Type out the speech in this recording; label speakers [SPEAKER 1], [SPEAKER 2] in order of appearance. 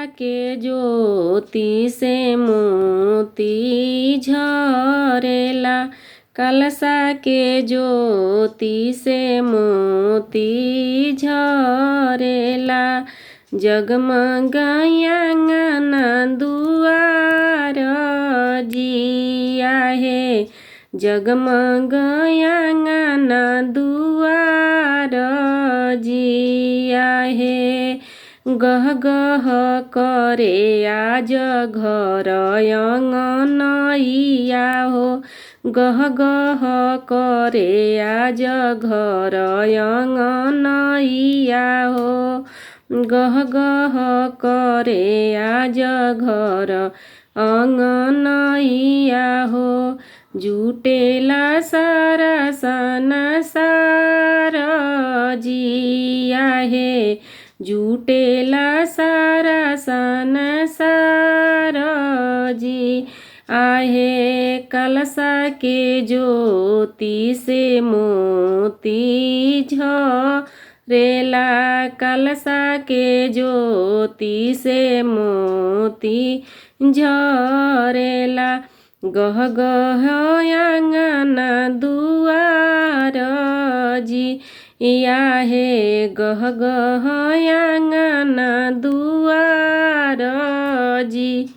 [SPEAKER 1] के ज्योति से मोती झरेला। कलशा के ज्योति से मोती झरेला। जगमग आंगना दुआर जिया हे। जगमग आंगना दुआर जिया हे। गह गह करे आज घर अंगनैया हो। गह गह करे आज घर अंगनैया हो। गह गह करे आज घर अंगनैया हो। जुटेला सारा संसार जिया हे। जुटेला सारा संसार जी आहे। कलशा के ज्योति से मोती झरेला। कलशा के ज्योति से मोती झरेला। गह गह आंगना दुआर जिया हे। गह गह आंगना दुआर जी।